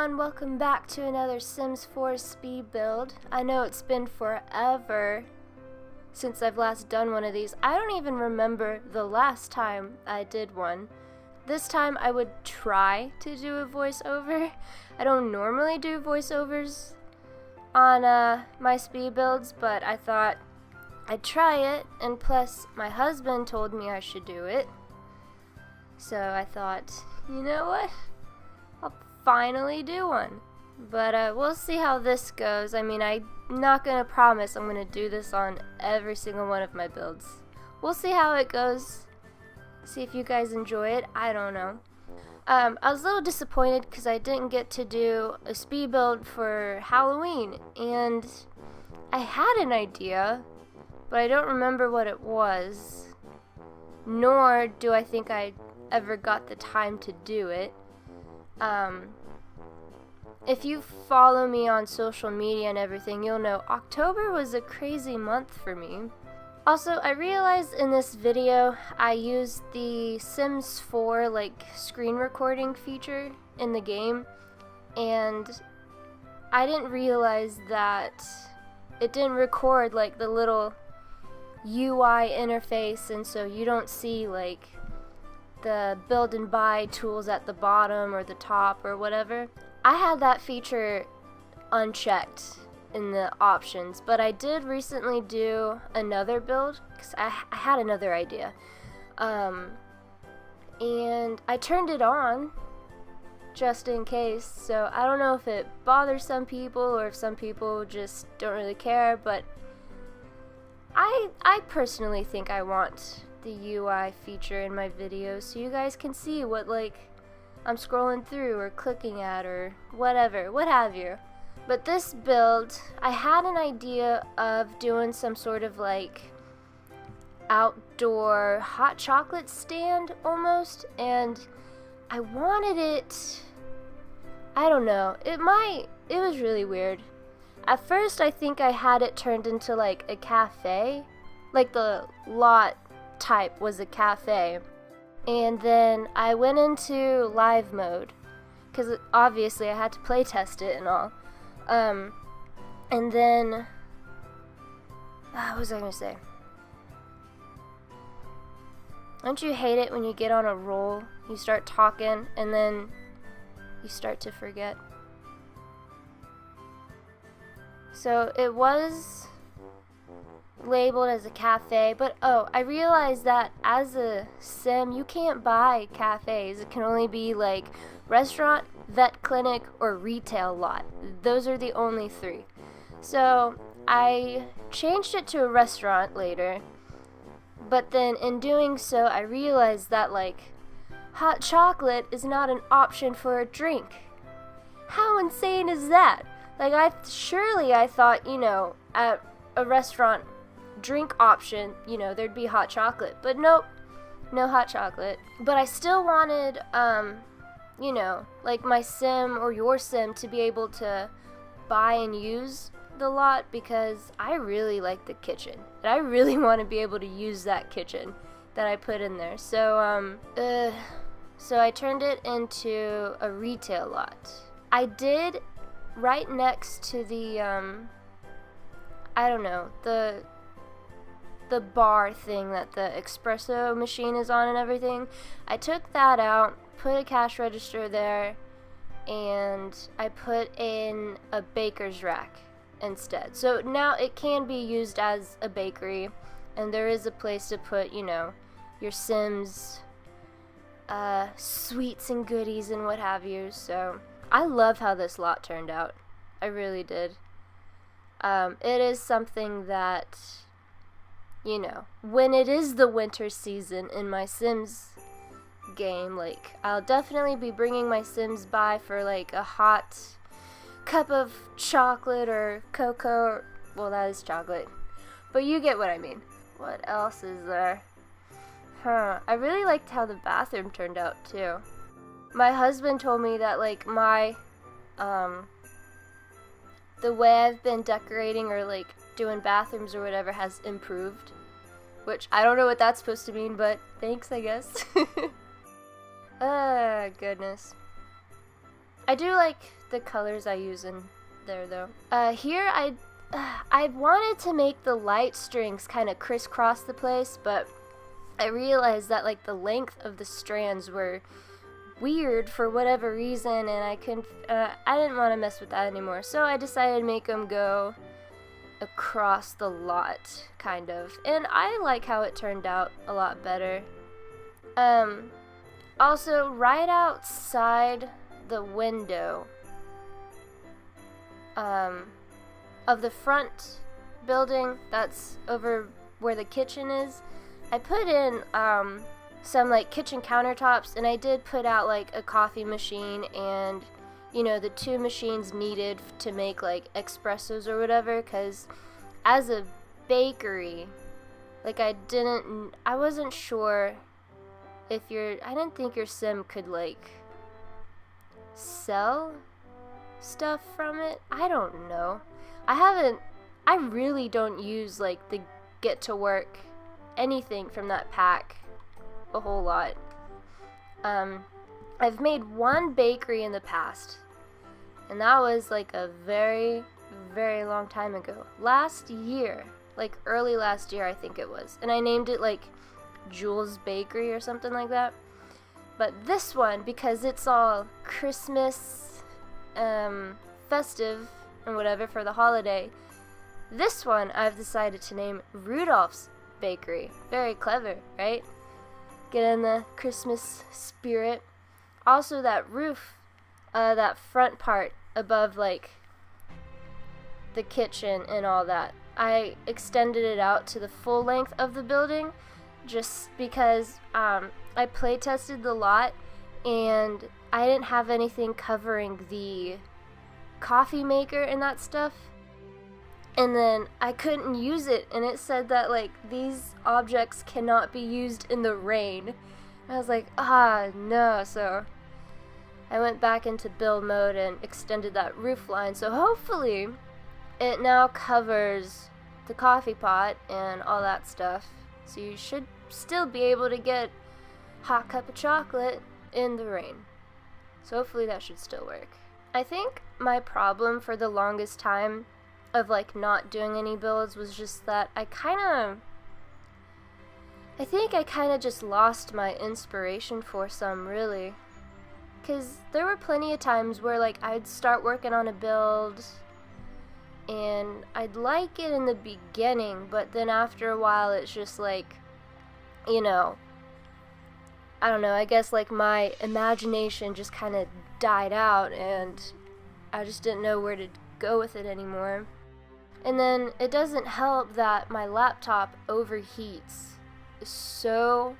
everyone, welcome back to another Sims 4 speed build. I know it's been forever since I've last done one of these. I don't even remember the last time I did one. This time I would try to do a voiceover. I don't normally do voiceovers on my speed builds, but I thought I'd try it, and plus my husband told me I should do it. So I thought, you know what? I'll finally do one. But we'll see how this goes. I mean, I'm not gonna promise I'm gonna do this on every single one of my builds. We'll see how it goes. See if you guys enjoy it. I don't know. I was a little disappointed because I didn't get to do a speed build for Halloween, and I had an idea, but I don't remember what it was, nor do I think I ever got the time to do it. If you follow me on social media and everything, you'll know October was a crazy month for me. Also, I realized in this video I used the Sims 4 screen recording feature in the game, and I didn't realize that it didn't record the little UI interface, and so you don't see the build and buy tools at the bottom or the top or whatever. I had that feature unchecked in the options, but I did recently do another build because I had another idea, and I turned it on just in case. So I don't know if it bothers some people or if some people just don't really care, but I personally think I want the UI feature in my videos so you guys can see what I'm scrolling through or clicking at or whatever, what have you. But this build, I had an idea of doing some sort of outdoor hot chocolate stand almost, and I wanted it, I don't know, it was really weird. At first I think I had it turned into a cafe, the lot type was a cafe, and then I went into live mode because obviously I had to play test it and all. And then what was I gonna say? Don't you hate it when you get on a roll, you start talking, and then you start to forget? So it was labeled as a cafe, but I realized that as a sim you can't buy cafes. It can only be restaurant, vet clinic, or retail lot. Those are the only three. So I changed it to a restaurant later, but then in doing so I realized that hot chocolate is not an option for a drink. How insane is that? I thought, at a restaurant drink option, there'd be hot chocolate, but nope, no hot chocolate. But I still wanted, my sim or your sim to be able to buy and use the lot, because I really like the kitchen, and I really want to be able to use that kitchen that I put in there. So, so I turned it into a retail lot. I did right next to the, I don't know, the bar thing that the espresso machine is on and everything. I took that out, put a cash register there, and I put in a baker's rack instead. So now it can be used as a bakery, and there is a place to put, your Sims sweets and goodies and what have you. So I love how this lot turned out. I really did. It is something that, when it is the winter season in my Sims game, I'll definitely be bringing my Sims by for a hot cup of chocolate or cocoa. Well, that is chocolate, but you get what I mean. What else is there? I really liked how the bathroom turned out too. My husband told me that my the way I've been decorating or doing bathrooms or whatever has improved, which I don't know what that's supposed to mean, but thanks, I guess. Goodness. I do like the colors I use in there though. Here I wanted to make the light strings kind of crisscross the place, but I realized that like the length of the strands were weird for whatever reason, and I didn't want to mess with that anymore. So I decided to make them go across the lot, kind of. And I like how it turned out a lot better. Also, right outside the window of the front building that's over where the kitchen is, I put in some like kitchen countertops, and I did put out like a coffee machine and, you know, the 2 machines needed to make like espressos or whatever, because as a bakery, like I wasn't sure if I didn't think your sim could like sell stuff from it. I don't know. I really don't use like the get to work anything from that pack a whole lot. I've made 1 bakery in the past, and that was like a very, very long time ago. Last year, like early last year I think it was, and I named it like Jules Bakery or something like that. But this one, because it's all Christmas, festive and whatever for the holiday, this one I've decided to name Rudolph's Bakery. Very clever, right? Get in the Christmas spirit. Also, that roof, that front part above like the kitchen and all that, I extended it out to the full length of the building just because I play tested the lot and I didn't have anything covering the coffee maker and that stuff. And then I couldn't use it, and it said that like these objects cannot be used in the rain. I was like, no. So I went back into build mode and extended that roof line. So hopefully it now covers the coffee pot and all that stuff. So you should still be able to get hot cup of chocolate in the rain. So hopefully that should still work. I think my problem for the longest time of like not doing any builds was just that I think I kind of just lost my inspiration for some, really. Because there were plenty of times where like I'd start working on a build and I'd like it in the beginning, but then after a while it's just like, you know, I don't know, I guess like my imagination just kind of died out and I just didn't know where to go with it anymore. And then it doesn't help that my laptop overheats so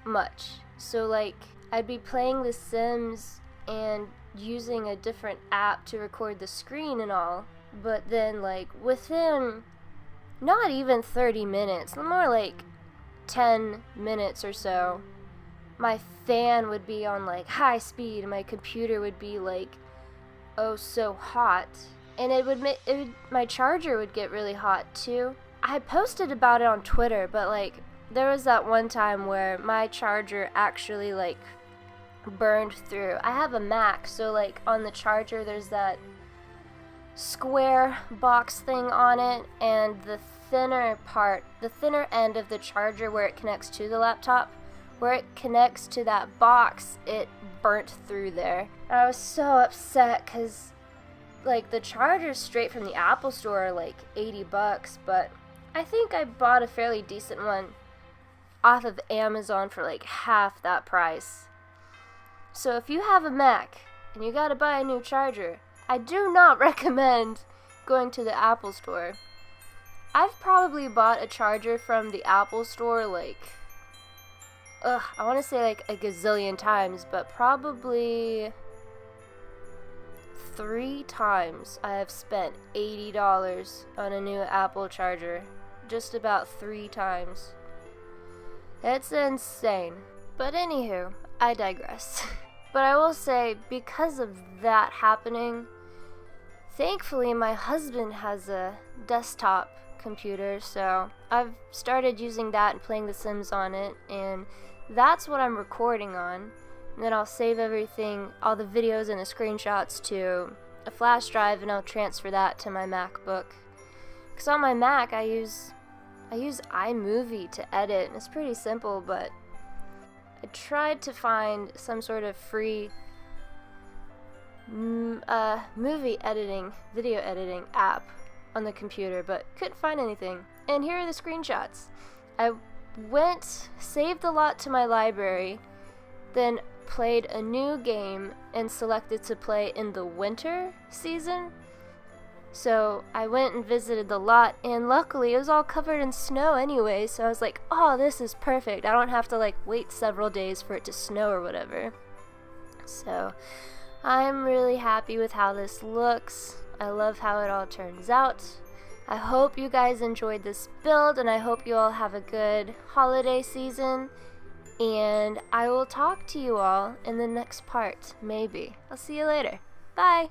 much. So like I'd be playing The Sims and using a different app to record the screen and all, but then like within not even 30 minutes, more like 10 minutes or so, my fan would be on like high speed and my computer would be like oh so hot. And my charger would get really hot too. I posted about it on Twitter, but like there was that one time where my charger actually like burned through. I have a Mac, so like on the charger there's that square box thing on it, and the thinner end of the charger where it connects to the laptop, where it connects to that box, it burnt through there. And I was so upset because like the chargers straight from the Apple store are like $80, but I think I bought a fairly decent one off of Amazon for like half that price. So if you have a Mac and you gotta buy a new charger, I do not recommend going to the Apple store. I've probably bought a charger from the Apple store like, I want to say like a gazillion times, but probably 3 times I have spent $80 on a new Apple charger. Just about 3 times. It's insane. But anywho, I digress. But I will say, because of that happening, thankfully my husband has a desktop computer, so I've started using that and playing The Sims on it, and that's what I'm recording on. And then I'll save everything, all the videos and the screenshots, to a flash drive, and I'll transfer that to my MacBook. Because on my Mac I use iMovie to edit, and it's pretty simple, but I tried to find some sort of free movie editing, video editing app on the computer, but couldn't find anything. And here are the screenshots. I saved a lot to my library, then played a new game and selected to play in the winter season. So I went and visited the lot, and luckily it was all covered in snow anyway, so I was like, oh, this is perfect. I don't have to like wait several days for it to snow or whatever. So I'm really happy with how this looks. I love how it all turns out. I hope you guys enjoyed this build, and I hope you all have a good holiday season. And I will talk to you all in the next part, maybe. I'll see you later. Bye!